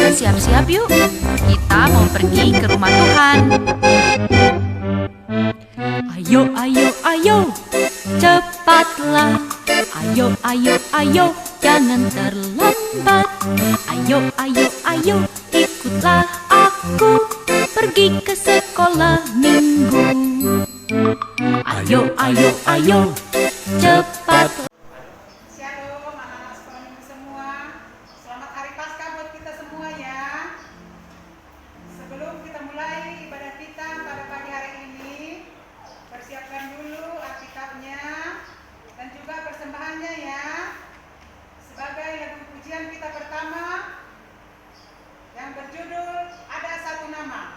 Siap-siap yuk, kita mau pergi ke rumah Tuhan. Ayo, ayo, ayo, cepatlah. Ayo, ayo, ayo, jangan terlambat. Ayo, ayo, ayo, ikutlah aku pergi ke sekolah minggu. Ayo, ayo, ayo, cepat. Shalom anak-anak sekolah minggu semua. Selamat hari Paskah buat kita semua ya. Sebelum kita mulai ibadah kita pada pagi hari ini, persiapkan dulu Alkitabnya dan juga persembahannya ya. Sebagai lagu pujian kita pertama yang berjudul Ada Satu Nama.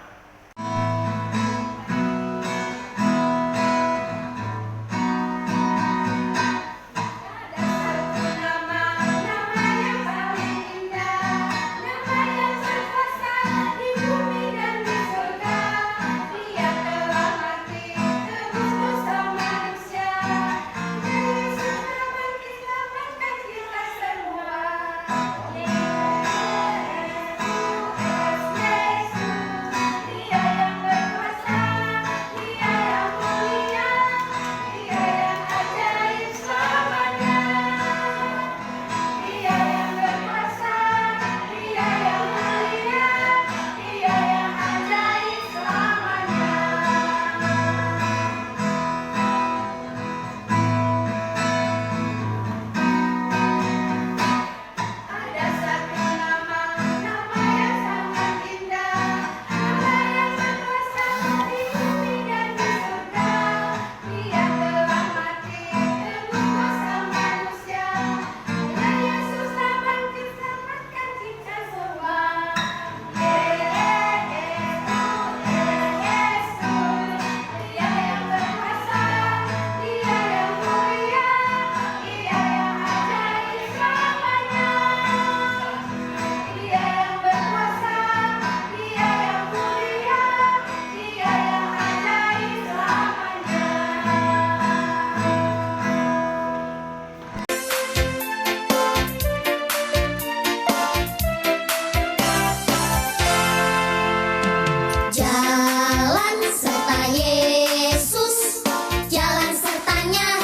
Jalan serta Yesus, jalan sertanya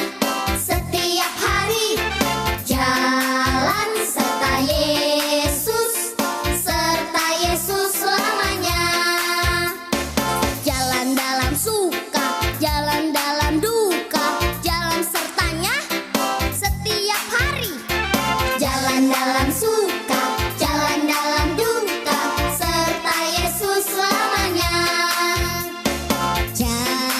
setiap hari. Jalan serta Yesus selamanya. Jalan dalam suka, jalan dalam duka, jalan sertanya setiap hari. Jalan dalam suka, jalan dalam duka, serta Yesus selamanya. Jalan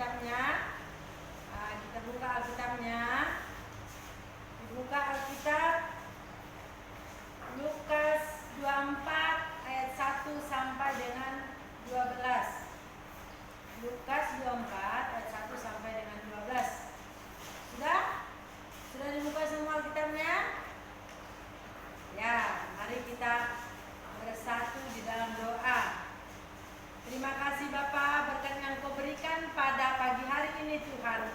Alkitabnya. Kita buka Alkitabnya. Dibuka Alkitab Lukas 24 ayat 1 sampai dengan 12. Lukas 24 ayat 1 sampai dengan 12. Sudah dibuka semua Alkitabnya? Ya, mari kita bersatu di dalam doa. Terima kasih Bapa, berkat yang Kau berikan pada pagi hari ini Tuhan.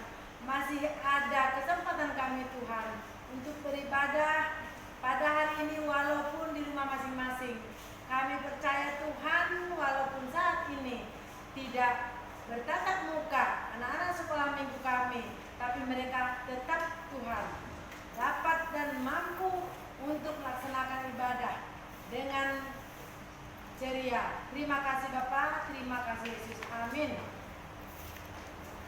Masih ada kesempatan kami Tuhan untuk beribadah pada hari ini walaupun di rumah masing-masing. Kami percaya Tuhan walaupun saat ini tidak bertatap muka anak-anak sekolah minggu kami, tapi mereka tetap Tuhan dapat dan mampu untuk melaksanakan ibadah dengan ceria. Terima kasih Bapa, terima kasih Yesus. Amin.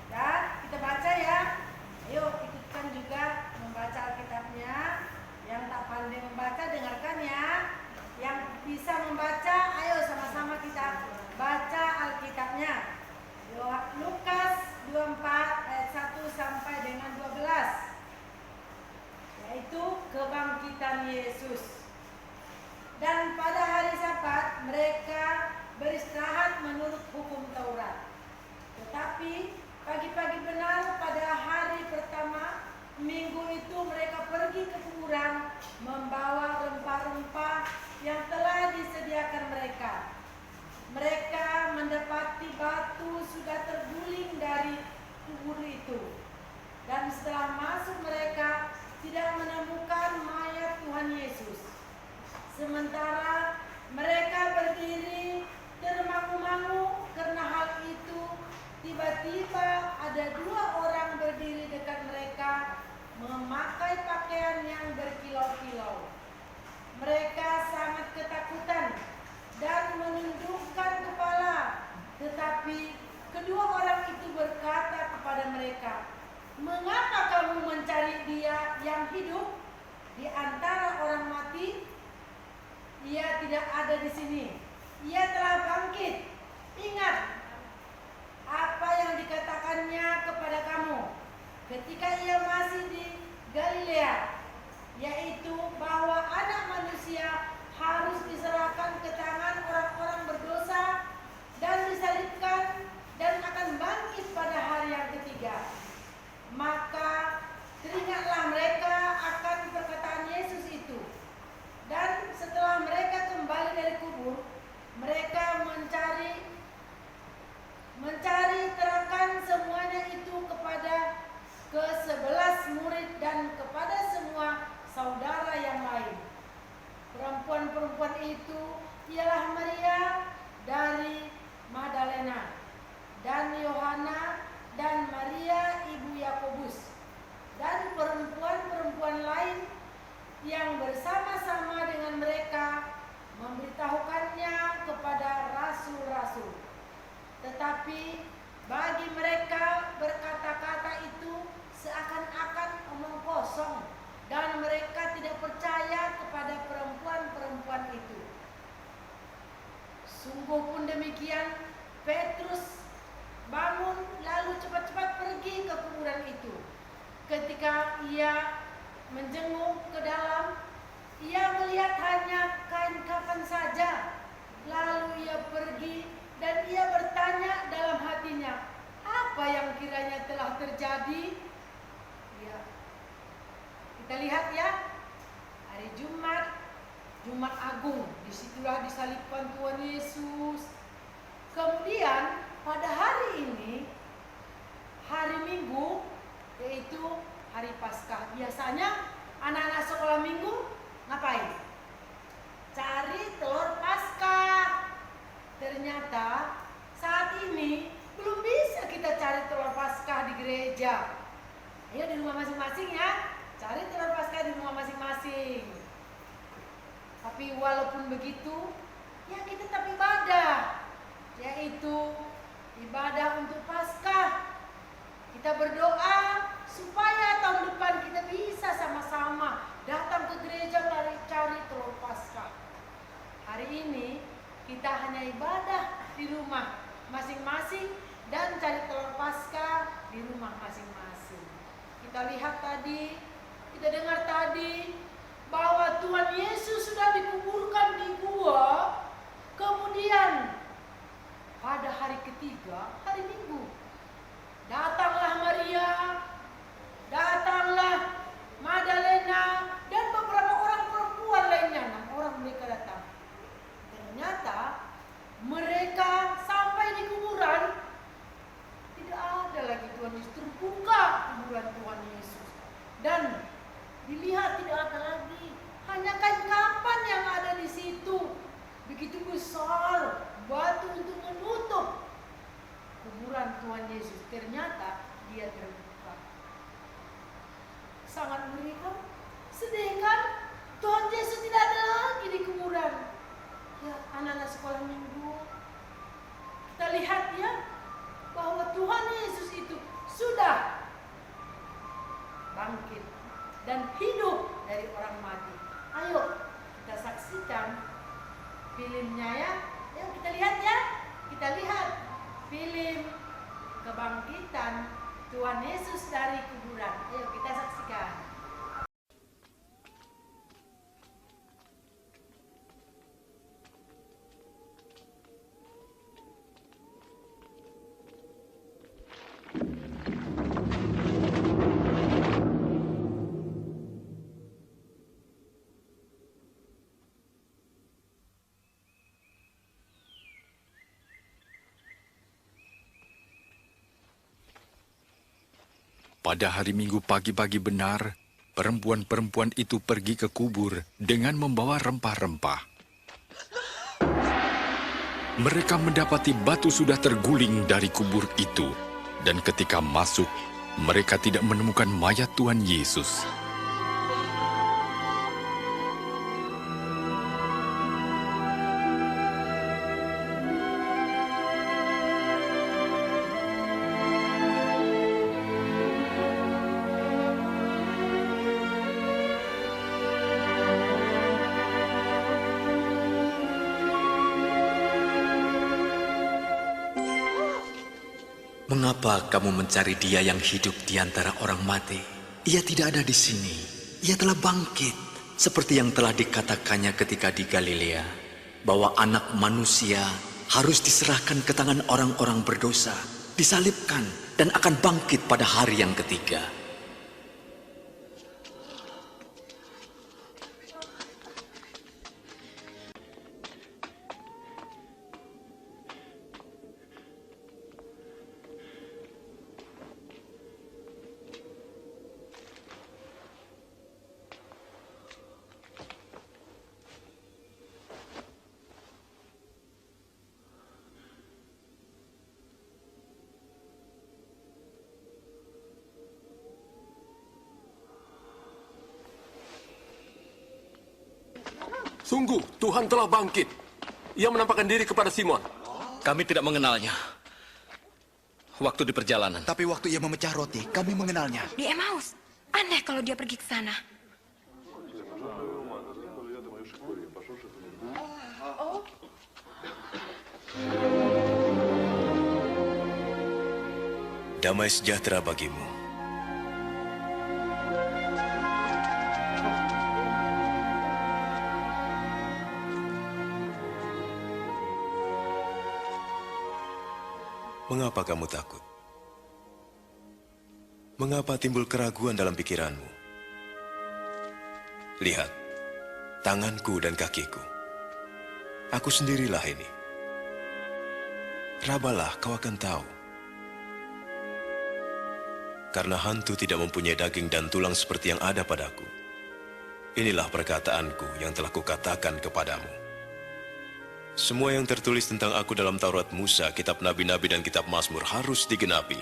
Dan kita baca ya. Ayo ikutkan juga membaca Alkitabnya. Yang tak pandai membaca dengarkan ya. Yang bisa membaca, ayo sama-sama kita baca Alkitabnya. Lukas 24 ayat 1 sampai dengan 12. Yaitu kebangkitan Yesus. Dan pada hari Sabat mereka beristirahat menurut hukum Taurat. Tetapi pagi-pagi benar pada hari pertama minggu itu mereka pergi ke kuburan membawa rempah-rempah yang telah disediakan mereka. Mereka mendapati batu sudah terguling dari kubur itu. Dan setelah masuk mereka tidak menemukan mayat Tuhan Yesus. Sementara mereka berdiri termangu-mangu karena hal itu, tiba-tiba ada dua orang berdiri dekat mereka memakai pakaian yang berkilau-kilau. Mereka sangat ketakutan dan menundukkan kepala. Tetapi kedua orang itu berkata kepada mereka, "Mengapa kamu mencari Dia yang hidup di antara orang mati? Ia tidak ada di sini. Ia telah bangkit. Ingat apa yang dikatakannya kepada kamu ketika ia masih di Galilea, yaitu bahwa Anak Manusia harus diserahkan ke tangan orang-orang berdosa dan disalibkan dan akan bangkit pada hari yang ketiga." Maka teringatlah mereka akan perkataan Yesus itu. Dan setelah mereka kembali dari kubur, mereka mencari terangkan semuanya itu kepada ke-11 murid dan kepada semua saudara yang lain. Perempuan-perempuan itu ialah Maria dari Magdalena dan Yohana dan Maria ibu Yakobus dan perempuan-perempuan lain yang bersama-sama dengan mereka memberitahukannya kepada rasul-rasul. Tetapi bagi mereka berkata-kata itu seakan-akan omong kosong dan mereka tidak percaya kepada perempuan-perempuan itu. Sungguh pun demikian, Petrus bangun lalu cepat-cepat pergi ke kuburan itu. Ketika ia menjenguk ke dalam, ia melihat hanya kain kafan saja. Lalu ia pergi dan ia bertanya dalam hatinya, apa yang kiranya telah terjadi? Ya, kita lihat ya, hari Jumat Agung, disitulah disalibkan Tuhan Yesus. Kemudian pada hari ini, hari Minggu, yaitu hari Paskah. Biasanya anak-anak sekolah minggu ngapain? Cari telur Paskah. Ternyata saat ini belum bisa kita cari telur Paskah di gereja. Ayo di rumah masing-masing ya, cari telur Paskah di rumah masing-masing. Tapi walaupun begitu, ya kita tetap ibadah, yaitu ibadah untuk Paskah. Kita berdoa supaya tahun depan kita bisa sama-sama datang ke gereja cari telur Paskah. Hari ini kita hanya ibadah di rumah masing-masing dan cari telur Paskah rumah masing-masing. Kita lihat tadi, kita dengar tadi bahwa Tuhan Yesus sudah dikuburkan di gua. Kemudian pada hari ketiga, hari Minggu, datanglah Maria, datanglah Magdalena, dan beberapa orang perempuan lainnya. 6 orang mereka datang. Ternyata mereka sampai di kuburan, tidak ada lagi Tuhan Yesus. Terbuka kuburan Tuhan Yesus, dan dilihat tidak ada lagi, hanya kain kafan yang ada di situ. Begitu besar batu untuk menutup kuburan Tuhan Yesus. Ternyata dia terbuka. Sangat mengerikan. Sedih kan? Tuhan Yesus tidak ada lagi di kuburan. Ya, anak-anak sekolah minggu, kita lihat ya bahwa Tuhan Yesus itu sudah bangkit dan hidup dari orang mati. Ayo kita saksikan filmnya ya. Yuk kita lihat ya. Kita lihat film kebangkitan Tuhan Yesus dari kuburan. Ayo kita saksikan. Pada hari Minggu pagi-pagi benar, perempuan-perempuan itu pergi ke kubur dengan membawa rempah-rempah. Mereka mendapati batu sudah terguling dari kubur itu, dan ketika masuk, mereka tidak menemukan mayat Tuhan Yesus. Mengapa kamu mencari dia yang hidup di antara orang mati? Ia tidak ada di sini. Ia telah bangkit. Seperti yang telah dikatakannya ketika di Galilea, bahwa anak manusia harus diserahkan ke tangan orang-orang berdosa, disalibkan, dan akan bangkit pada hari yang ketiga. Sungguh, Tuhan telah bangkit. Ia menampakkan diri kepada Simon. Kami tidak mengenalnya. Waktu di perjalanan. Tapi waktu ia memecah roti, kami mengenalnya. Di Emmaus. Aneh kalau dia pergi ke sana. Damai sejahtera bagimu. Mengapa kamu takut? Mengapa timbul keraguan dalam pikiranmu? Lihat, tanganku dan kakiku. Aku sendirilah ini. Rabalah, kau akan tahu. Karena hantu tidak mempunyai daging dan tulang seperti yang ada padaku. Inilah perkataanku yang telah kukatakan kepadamu. Semua yang tertulis tentang aku dalam Taurat Musa, kitab Nabi-Nabi dan kitab Mazmur harus digenapi.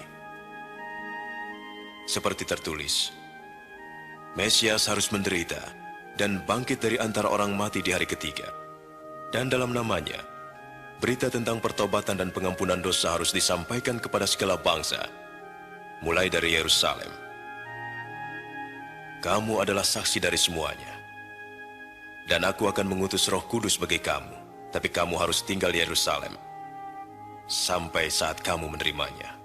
Seperti tertulis, Mesias harus menderita dan bangkit dari antara orang mati di hari ketiga. Dan dalam namanya, berita tentang pertobatan dan pengampunan dosa harus disampaikan kepada segala bangsa, mulai dari Yerusalem. Kamu adalah saksi dari semuanya. Dan aku akan mengutus Roh Kudus bagi kamu. Tapi kamu harus tinggal di Yerusalem sampai saat kamu menerimanya.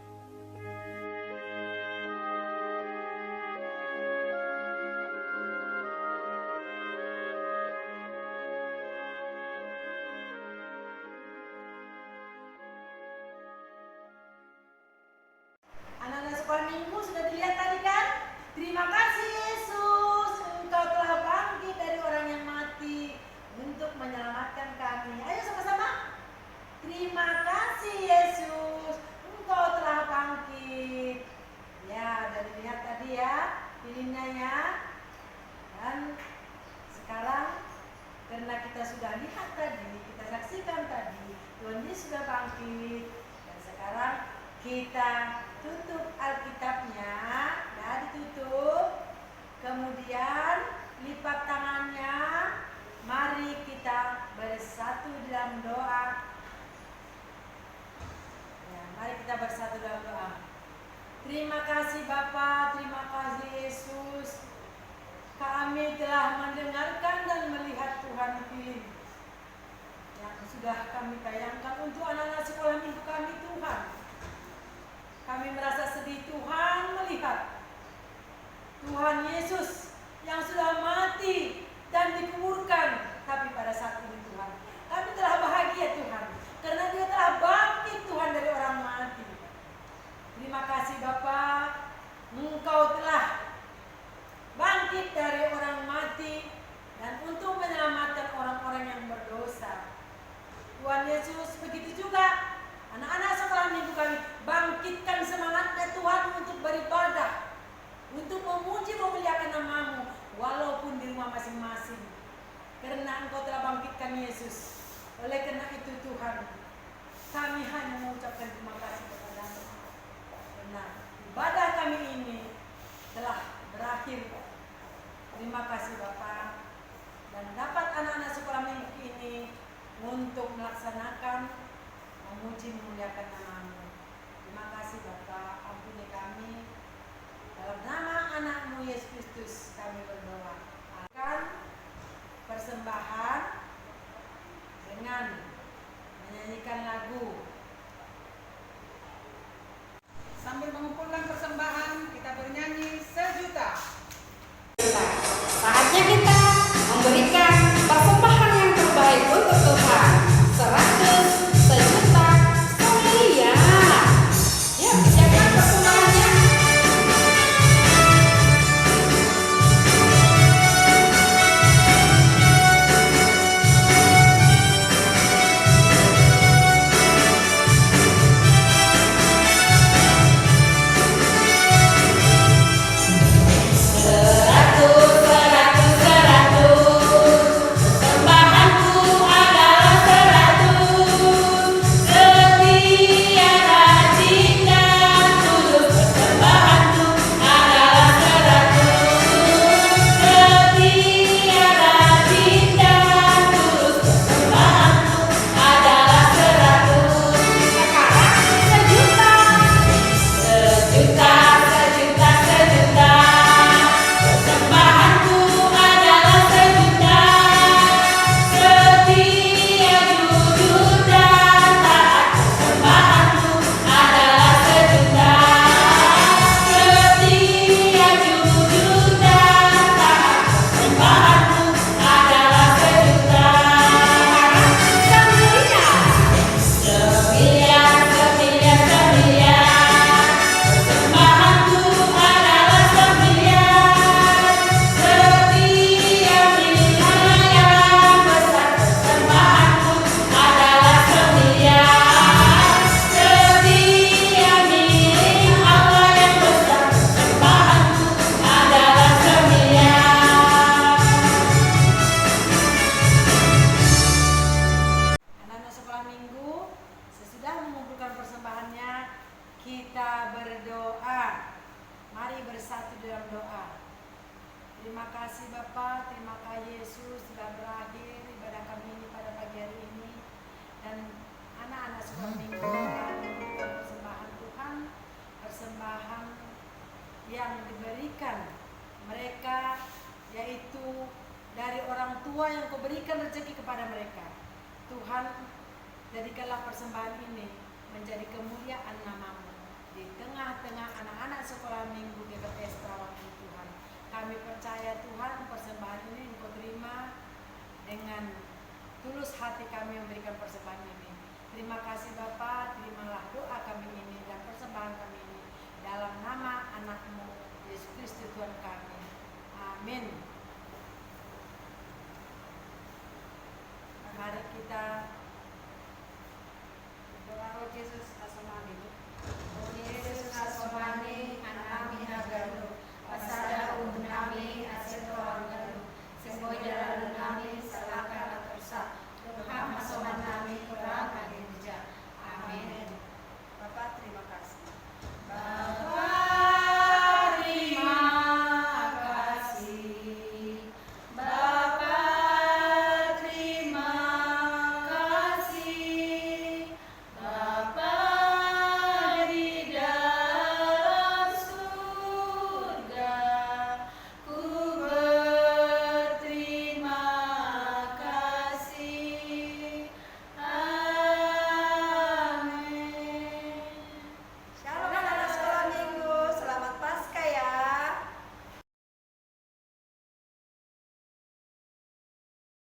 Terima kasih Bapa, terima kasih Yesus. Kami telah mendengarkan dan melihat Tuhan film yang sudah kami tayangkan untuk anak-anak sekolah minggu kami Tuhan. Kami merasa sedih Tuhan melihat Tuhan Yesus yang sudah mati dan dikuburkan. Tapi pada saat ini Tuhan, kami telah bahagia Tuhan, karena Dia telah bangkit Tuhan dari orang mati. Terima kasih Bapa, Engkau telah bangkit dari orang mati dan untuk menyelamatkan orang-orang yang berdosa. Tuhan Yesus, begitu juga anak-anak sekolah minggu kami, bangkitkan semangatnya Tuhan untuk beribadah, untuk memuji memuliakan nama-Mu walaupun di rumah masing-masing, karena Engkau telah bangkitkan Yesus. Oleh karena itu Tuhan, kami hanya mengucapkan terima kasih kepada-Mu, karena ibadah kami ini telah berakhir. Terima kasih Bapa, dan dapat anak-anak sekolah minggu ini untuk melaksanakan memuji memuliakan nama-Mu. Terima kasih Bapa, ampuni kami. Dalam nama anak-Mu Yesus Kristus kami berdoa. Akan persembahan dengan menyanyikan lagu. Sambil mengumpulkan persembahan, kita bernyanyi sejuta. Saatnya kita memberikan persembahan yang terbaik untuk Tuhan. 100, sejuta, semiliar. Yuk, siapkan persembahannya. Kita berdoa. Mari bersatu dalam doa. Terima kasih Bapa, terima kasih Yesus sudah berakhir ibadah kami ini pada pagi hari ini, dan anak-anak sekolah minggu memberikan persembahan Tuhan, persembahan yang diberikan mereka, yaitu dari orang tua yang Kau berikan rezeki kepada mereka. Tuhan, jadikanlah persembahan ini menjadi kemuliaan nama-Mu di tengah-tengah anak